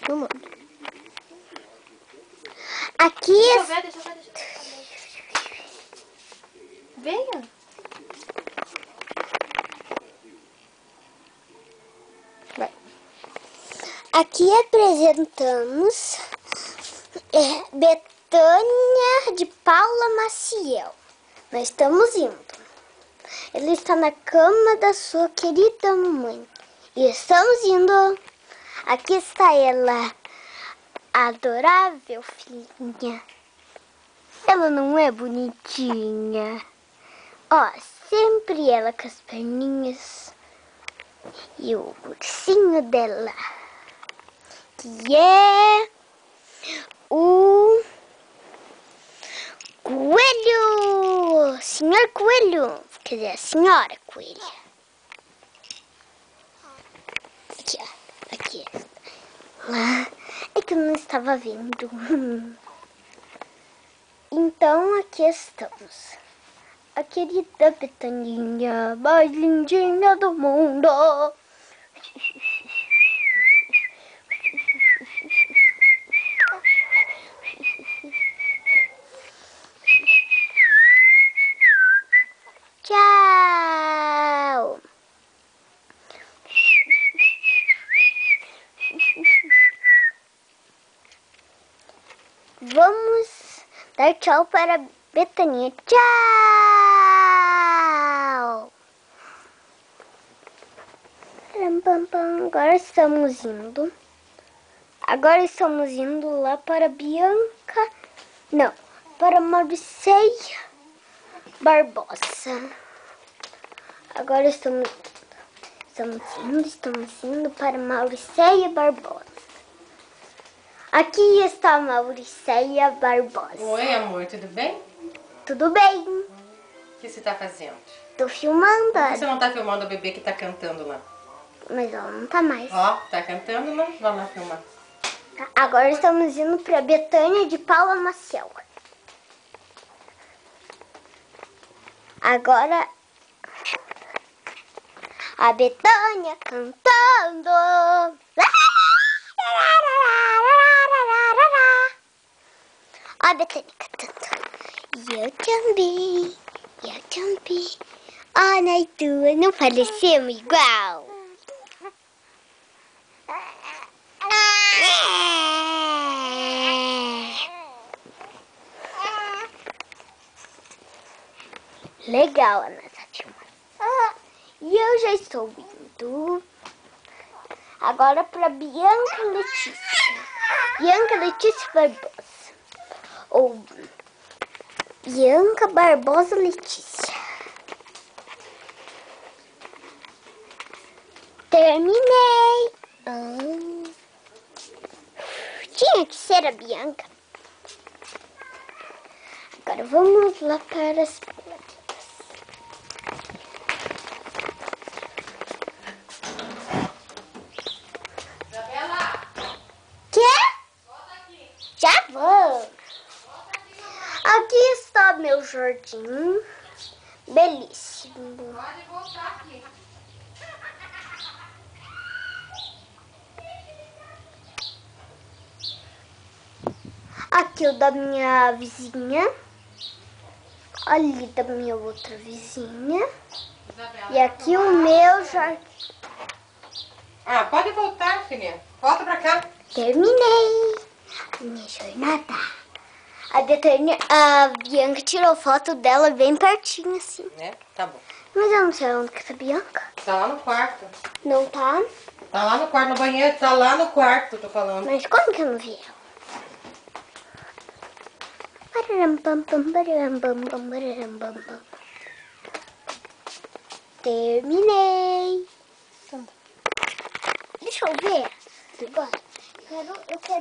no mundo. Aqui Deixa eu ver, deixa eu ver. Venha. Aqui apresentamos Betânia de Paula Maciel. Nós estamos indo. Ele está na cama da sua querida mamãe. E estamos indo. Aqui está ela, adorável filhinha. Ela não é bonitinha? Ó, sempre ela com as perninhas. E o ursinho dela, que é o coelho, senhor coelho, quer dizer, a senhora coelha. Aqui, ó, aqui. É que eu não estava vendo. Então, aqui estamos. A querida Betaninha, mais lindinha do mundo. Tchau. Vamos dar tchau para Betaninha. Tchau. Agora estamos indo lá para Bianca. Não, para Mauriceia Barbosa. Agora estamos indo para Mauriceia Barbosa. Aqui está Mauriceia Barbosa. Oi, amor, tudo bem? Tudo bem? O que você tá fazendo? Tô filmando. Por que você não tá filmando a bebê que tá cantando lá? Mas ela não tá mais. Ó, tá cantando, não? Vamos lá filmar. Agora estamos indo para Betânia de Paula Maciel. Agora a Betânia cantando. A Betânia cantando. Eu também. Ana e tua, não parecemos igual? Legal a nossa filmagem. E eu já estou indo agora para Bianca Letícia Barbosa. Ou Bianca Barbosa Letícia. Terminei. Tinha que ser a Bianca. Agora vamos lá para as plantas. Isabela! Quê? Volta aqui. Já vou. Aqui está meu jardim. Belíssimo. Pode voltar aqui. Aqui o da minha vizinha. Ali da minha outra vizinha. Isabela, E aqui o meu jardim. Ah, pode voltar, filha. Volta pra cá. Terminei a minha jornada. A Bianca tirou foto dela bem pertinho assim. Né? Tá bom. Mas eu não sei onde que tá a Bianca. Tá lá no quarto. Não tá? Tá lá no quarto, no banheiro. Tá lá no quarto, tô falando. Mas como que eu não vi ela? Terminei. Deixa eu ver. Agora. Eu quero